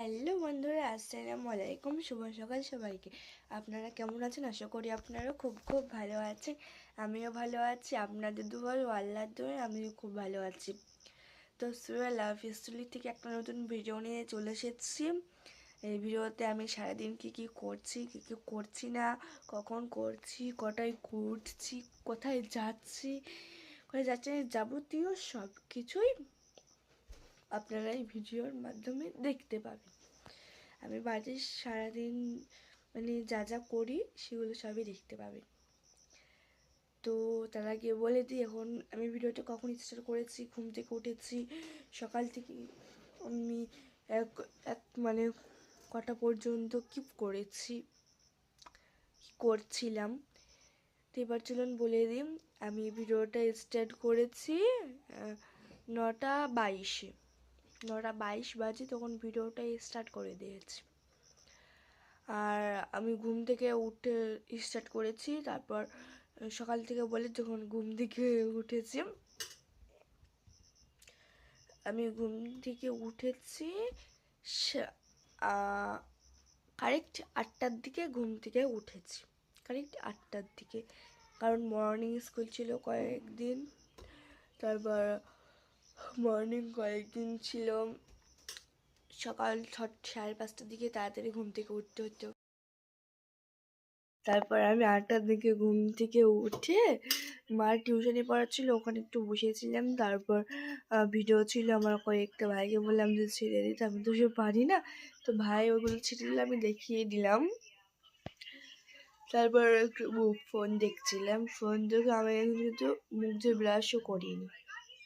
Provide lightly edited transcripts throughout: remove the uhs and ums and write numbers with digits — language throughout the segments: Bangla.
হ্যালো বন্ধুরা, আসসালামু আলাইকুম। শুভ সকাল সবাইকে। আপনারা কেমন আছেন? আশা করি আপনারাও খুব খুব ভালো আছেন। আমিও ভালো আছি। আপনাদের দুয়ার ও আল্লাহর দোয়ায় আমিও খুব ভালো আছি। তো সুরা লাভ স্টোরি থেকে একটা নতুন ভিডিও নিয়ে চলে এসেছি। এই ভিডিওতে আমি সারাদিন কী কী করছি, কী কী করছি না, কখন করছি, কটায় উঠছি, কোথায় যাচ্ছি, যাবতীয় সব কিছুই আপনারা এই ভিডিওর মাধ্যমে দেখতে পাবেন। আমি বাড়ির সারাদিন যা যা করি সেগুলো সবই দেখতে পাবেন। তো তার আগে বলে দিই, এখন আমি ভিডিওটা কখন স্টার্ট করেছি। ঘুম থেকে উঠেছি সকাল থেকে, আমি এক এক কটা পর্যন্ত কী করেছি, কী করছিলাম। তো এবার চলুন বলে দিই। আমি ভিডিওটা স্টার্ট করেছি 9:22-এ। 9:22 বাজে তখন ভিডিওটা স্টার্ট করে দিয়েছি। আর আমি ঘুম থেকে উঠে স্টার্ট করেছি। তারপর সকাল থেকে বলে, যখন ঘুম থেকে উঠেছি, আমি ঘুম থেকে উঠেছি কারেক্ট 8টার দিকে ঘুম থেকে উঠেছি, কারেক্ট 8টার দিকে। কারণ মর্নিং স্কুল ছিল কয়েকদিন, তারপর মর্নিং কয়েকদিন ছিল সকাল 5:30টার দিকে তাড়াতাড়ি ঘুম থেকে উঠতে হতো। তারপর আমি 8টার দিকে ঘুম থেকে উঠে মার টিউশনি পড়াচ্ছিল, ওখানে একটু বসেছিলাম। তারপর ভিডিও ছিল আমার, কয়েকটা ভাইকে বললাম যে ছেড়ে দিতে, আমি তো সে পারি না। তো ভাই ওইগুলো ছেড়ে দিলে আমি দেখিয়ে দিলাম। তারপর একটু ফোন দেখছিলাম। ফোন দেখে আমি কিন্তু মুখ দিয়ে ব্রাশও করিনি,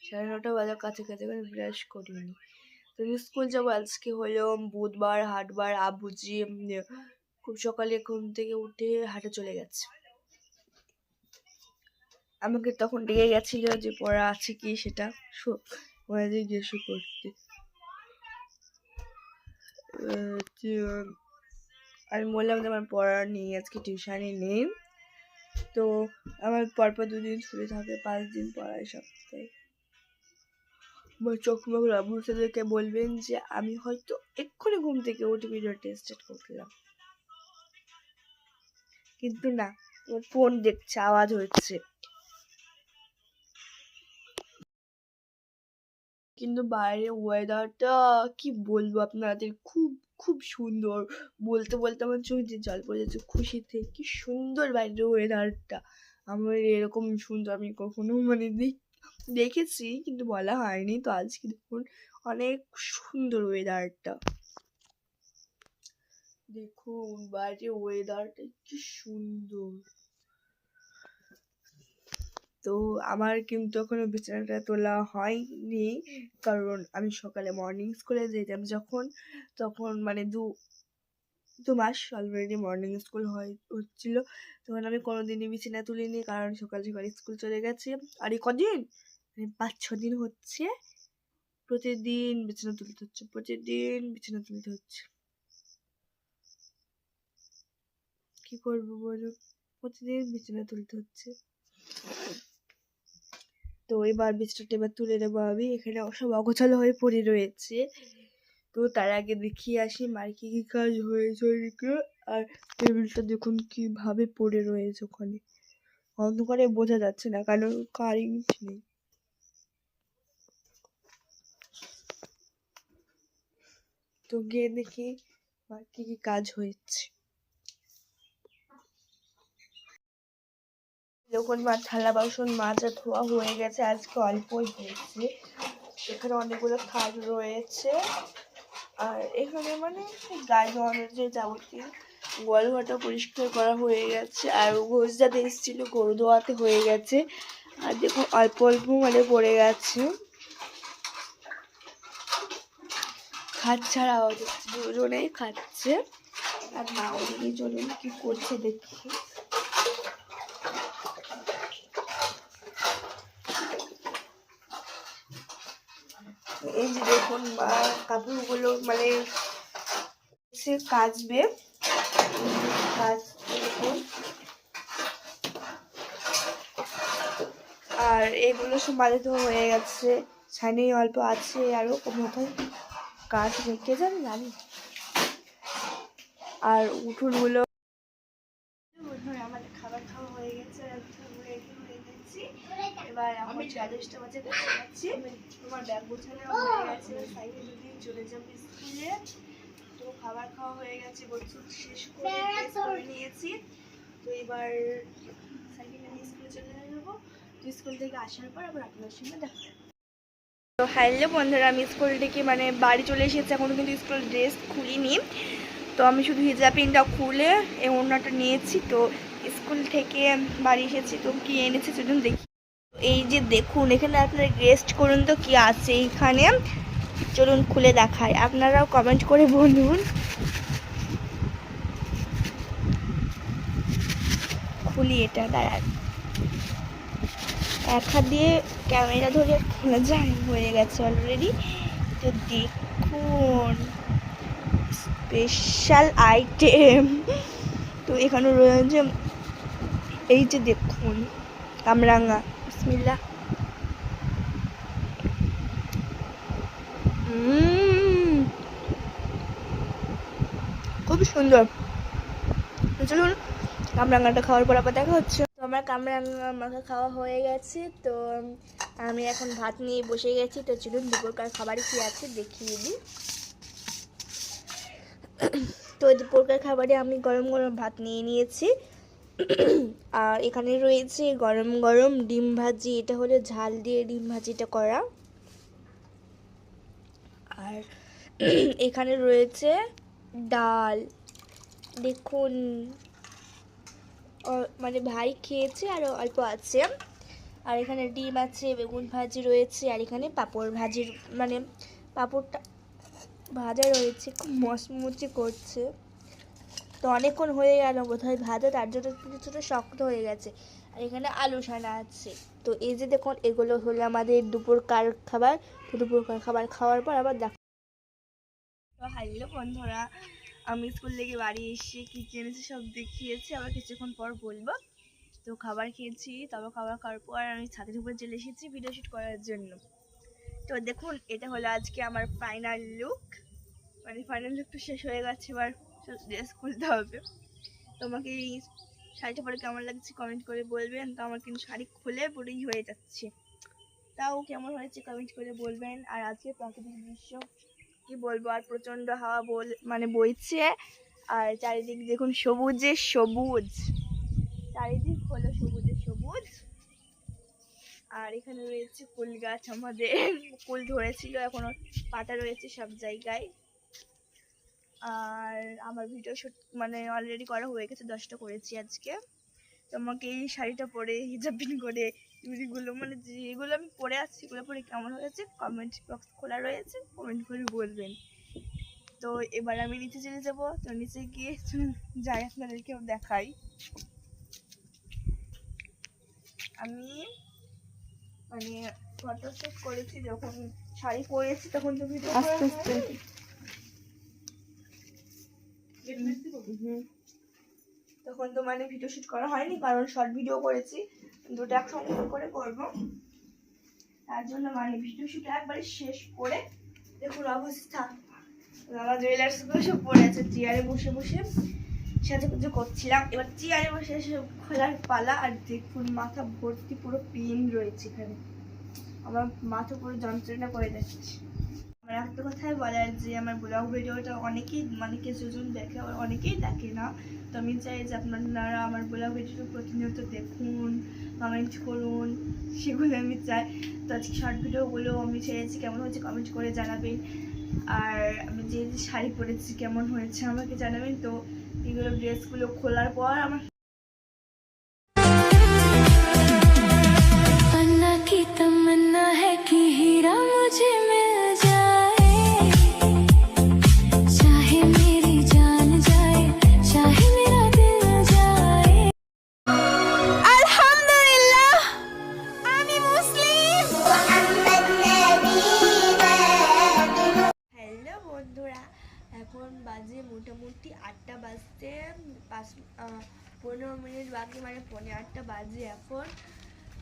9:30 বাজার কাছাকাছি করে ব্রাশ করিনি। তো স্কুল যাবো, আজকে হলো বুধবার, হাটবার। আবুজি খুব সকালে ঘুম থেকে উঠে হাটে চলে গেছে। আমাকে তখন ডেকে গেছিল যে পড়া আছে কি সেটা জিজ্ঞেস করতে। আমি বললাম যে আমার পড়া নেই, আজকে টিউশানি নেই। তো আমার পরপর 2 দিন ছুটি থাকে, 5 দিন পড়ায় সপ্তাহে। আমার চোখমুখ বুঝতে বলবেন যে আমি হয়তো এক্ষুনি ঘুম থেকে উঠে ভিডিওটা স্টার্ট করলাম, কিন্তু না, ওর ফোন দেখছে, আওয়াজ হচ্ছে। কিন্তু বাইরের ওয়েদারটা কি বলবো আপনাদের, খুব খুব সুন্দর। বলতে বলতে আমার চোখ দিয়ে জল পড়ে যাচ্ছে খুশিতে। কি সুন্দর বাইরের ওয়েদারটা! আমার এরকম সুন্দর আমি কখনো দেখেছি কিন্তু বলা হয়নি। তো আজকে দেখুন অনেক সুন্দর ওয়েদারটা, দেখুন বাইরের ওয়েদারটা কি সুন্দর। তো আমার কিন্তু এখনো বিছানাটা তোলা হয়নি, কারণ আমি সকালে মর্নিং স্কুলে যেতাম যখন, তখন দু মাস অলরেডি মর্নিং স্কুল হচ্ছিল, তখন আমি কোনোদিনই বিছানা তুলিনি, কারণ সকাল সকাল স্কুল চলে গেছে। আর এই কদিন 5-6 দিন হচ্ছে প্রতিদিন বিছানা তুলতে হচ্ছে, প্রতিদিন বিছানা তুলতে হচ্ছে। কি করবো বলুন, প্রতিদিন বিছানা তুলতে হচ্ছে। তো এবার বিছানাটা এবার তুলে নেবো আমি। এখানে সব অগোছালো হয়ে পড়ে রয়েছে। তো তার আগে দেখিয়ে আসি মার কি কি কাজ হয়েছে ওইদিকে। আর টেবিলটা দেখুন কিভাবে পড়ে রয়েছে ওখানে, অন্ধকারে বোঝা যাচ্ছে না কারণ কারেন্ট নেই। তো গিয়ে দেখি মার কি কি কাজ হয়েছে। যখন মার থালা বাসন মাজা ধোয়া হয়ে গেছে, আজকে অল্পই হয়েছে। এখানে অনেকগুলো কাজ রয়েছে। আর এখানে গায়ে ধোয়ানোর যে যাবতীয় গোয়ালঘরটা পরিষ্কার করা হয়ে গেছে। আর ঘোষ যাতে এসেছিল গরু ধোয়াতে হয়ে গেছে। আর দেখুন অল্প অল্প পড়ে গেছে। খাচ্ছে আর আওয়াজ হচ্ছে, দুজনেই খাচ্ছে। আর মা ওদিকে চলুন কি করছে দেখি। এই যে দেখুন মা কাপড়গুলো সে কাচবে, দেখুন। আর এগুলো সব মাঝে তো হয়ে গেছে, ছানি অল্প আছে, আরও কোথায় কাজ রেখে যাবে জানি। আর উঠুনগুলো আমাদের খাবার খাওয়া হয়ে গেছে। এবার আমি ৪০টা বাজে বসে যাচ্ছি। তোমার ব্যাগ গোছানো হয়ে গেছে, সাইকেল যদি চলে যাবে স্কুলে। তো খাবার খাওয়া হয়ে গেছে, গোছল শেষ করে নিয়েছি। তো এবার সাইকেল নিয়ে স্কুলে চলে যাবো। তো স্কুল থেকে আসার পর আবার আপনার সঙ্গে দেখা হবে। তো হ্যালো বন্ধুরা, আমি স্কুল থেকে মানে বাড়ি চলে এসেছি। এখনও কিন্তু স্কুল ড্রেস খুলিনি। তো আমি শুধু হিজাব পিনটা খুলে এই ওড়নাটা নিয়েছি। তো স্কুল থেকে বাড়ি এসেছি। তো কি এনেছে চলুন দেখি। এই যে দেখুন, এখানে আপনারা গেস্ট করুন তো কি আছে এখানে, চলুন খুলে দেখায়। আপনারাও কমেন্ট করে বলুন। খুলি এটা, দাঁড়ান। এক হাত দিয়ে ক্যামেরা ধরে খোলা যায়, হয়ে গেছে অলরেডি। তো দেখুন, স্পেশাল আইটেম। তো এখানে রয়েছে এই যে দেখুন, কামরাঙা। বিসমিল্লাহ। খুব সুন্দর। তো চলুন কামরাঙাটা খাওয়ার পর আবার দেখা হচ্ছে। তো আমার কামরাঙা মাখা খাওয়া হয়ে গেছে। তো আমি এখন ভাত নিয়ে বসে গেছি। তো চলুন দুপুরকার খাবার কি আছে দেখিয়ে দিই। তো দুপুরকার খাবারে আমি গরম গরম ভাত নিয়ে নিয়েছি। আর এখানে রয়েছে গরম গরম ডিম ভাজি। এটা হলো ঝাল দিয়ে ডিম ভাজিটা করা। আর এখানে রয়েছে ডাল, দেখুন। মানে ভাই খেয়েছে আর অল্প আছে। আর এখানে ডিম আছে, বেগুন ভাজি রয়েছে। আর এখানে পাঁপড় ভাজির মানে পাঁপড়টা ভাজা রয়েছে, খুব মচমচে করছে। তো অনেকক্ষণ হয়ে গেল বোধহয় ভাজা, তার জন্য কিছুটা শক্ত হয়ে গেছে। আর এখানে আলু সানা আছে। তো এই যে দেখুন, এগুলো হলো আমাদের দুপুরকার খাবার। তো দুপুরকার খাবার খাওয়ার পর আবার দেখা। তো হ্যালো বন্ধুরা, আমি স্কুল থেকে বাড়ি এসে কী কিনেছি সব দেখিয়েছি, আবার কিছুক্ষণ পর বলবো। তো খাবার খেয়েছি, তবে খাবার খাওয়ার পর আমি ছাদের উপর চলে এসেছি ভিডিও শ্যুট করার জন্য। তো দেখুন, এটা হলো আজকে আমার ফাইনাল লুক। মানে ফাইনাল লুকটা শেষ হয়ে গেছে, এবার ড্রেস খুলতে হবে। তোমাকে এই শাড়িটা পরে কেমন লাগছে কমেন্ট করে বলবেন। তো আমার কিন্তু শাড়ি খুলে পুরোই হয়ে যাচ্ছে, তাও কেমন হয়েছে কমেন্ট করে বলবেন। আর আজকে প্রাকৃতিক দৃশ্য কি বলবো, আর প্রচণ্ড হাওয়া মানে বইছে। আর চারিদিক দেখুন সবুজে সবুজ, চারিদিক হলো সবুজে সবুজ। আর এখানে রয়েছে ফুল গাছ, আমাদের ফুল ধরেছিল, এখনো পাতা রয়েছে সব জায়গায়। আর আমার ভিডিও শুট মানে অলরেডি করা হয়ে গেছে, 10টা করেছি আজকে। তোমাকে এই শাড়িটা পরে হিজাব পিন করে চুড়িগুলো মানে যেগুলো আমি পরে আসছি সেগুলো পরে কেমন হয়েছে কমেন্ট বক্স খোলা রয়েছে, কমেন্ট করে বলবেন। তো এবার আমি নিচে চলে যাবো। তো নিচে গিয়ে যাই, আপনাদেরকেও দেখাই। আমি মানে ফটো শ্যুট করেছি, যখন শাড়ি পরেছি তখন তো ভিডিও আস্তে আস্তে তখন তো মানে ভিডিও শ্যুট করা হয়নি, কারণ শর্ট ভিডিও করেছি, দুটো একসঙ্গে করে করবো। তার জন্য মানে ভিডিও শ্যুট একবারে শেষ করে দেখুন অবস্থা। আমার জুয়েলার্সগুলো সব পড়ে আছে, চেয়ারে বসে বসে সাজুগুজু করছিলাম। এবার চেয়ারে বসে সব খোলার পালা। আর দেখুন মাথা ভর্তি পুরো পেন রয়েছে এখানে, আমার মাথা পুরো যন্ত্রণা করে যাচ্ছে। আমার একটা কথাই বলার যে আমার ব্লগ ভিডিওটা অনেকেই মানে কিছুজন দেখে, আবার অনেকেই দেখে না। তো আমি চাই যে আপনারা আমার ব্লগ ভিডিওটা প্রতিনিয়ত দেখুন, কমেন্ট করুন, সেগুলো আমি চাই। তো আজকে শর্ট ভিডিওগুলো আমি ছেড়েছি, কেমন হয়েছে কমেন্ট করে জানাবেন। আর আমি যে শাড়ি পরেছি কেমন হয়েছে আমাকে জানাবেন। তো এগুলো ড্রেসগুলো খোলার পর আমার तमन्ना है कि हीरा मुझे मिल जाए, चाहे मेरी जान जाए, चाहे मेरा दिल जाए। আলহামদুলিল্লাহ আমি মুসলিম। হ্যালো বন্ধুরা, এখন বাজে মোটামুটি 8টা বাজতে 15 মিনিট বাকি, মানে 7:45 বাজে এখন।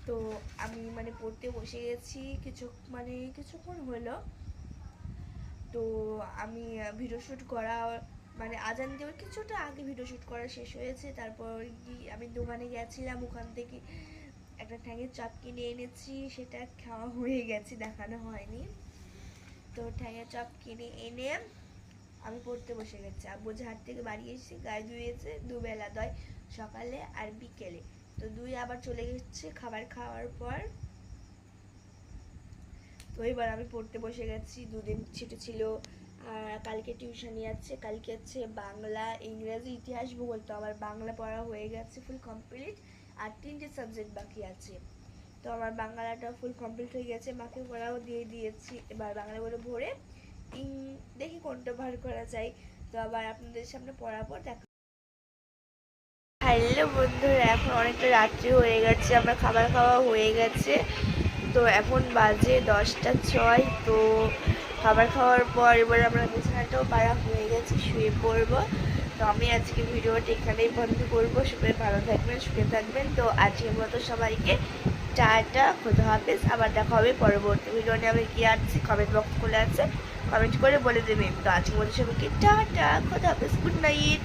তো আমি মানে পড়তে বসে গেছি কিছুক্ষণ হলো। তো আমি ভিডিও শ্যুট করা মানে আজান দেওয়ার কিছুটা আগে ভিডিও শ্যুট করা শেষ হয়েছে। তারপর আমি দোকানে গেছিলাম, ওখান থেকে একটা ঠ্যাঙের চপ কিনে এনেছি, সেটা খাওয়া হয়ে গেছে, দেখানো হয়নি। তো ঠ্যাঙের চপ কিনে এনে আমি পড়তে বসে গেছি। আব্বু হাট থেকে বাড়ি এসে গায়ে ধুয়েছে, দুবেলা দয়, সকালে আর বিকেলে। তো দুই আবার চলে গেছে খাবার খাওয়ার পর। তো এবার আমি পড়তে বসে গেছি, দুদিন ছুটি ছিল। আর কালকে টিউশনি আছে, কালকে আছে বাংলা, ইংরেজি, ইতিহাস, ভূগোল। তো আমার বাংলা পড়া হয়ে গেছে ফুল কমপ্লিট, আর 3টে সাবজেক্ট বাকি আছে। তো আমার বাংলাটা ফুল কমপ্লিট হয়ে গেছে, মাকে পড়াও দিয়ে দিয়েছি। এবার বাংলাগুলো ভরে দেখি কোনটা ভার করা যায়। তো আবার আপনাদের সামনে পড়াবো, দেখা। হ্যালো বন্ধুরা, এখন অনেকটা রাত্রি হয়ে গেছে, আমার খাবার খাওয়া হয়ে গেছে। তো এখন বাজে 10টা 6। তো খাবার খাওয়ার পর এবার আমরা বিছানাটাও পাড়া হয়ে গেছে, শুয়ে পড়বো। তো আমি আজকে ভিডিওটা এখানেই বন্ধ করবো। সবাই ভালো থাকবেন, সুখে থাকবেন। তো আজকের মতো সবাইকে টাটা, খোদা হাফেজ। আবার দেখা হবে পরবর্তী ভিডিও নিয়ে। আমি কি আসছি, কমেন্ট বক্স খুলে আছে, কমেন্ট করে বলে দেবেন। তো আজকের মতো সবাইকে টাটা, খোদা হাফেজ, গুড নাইট।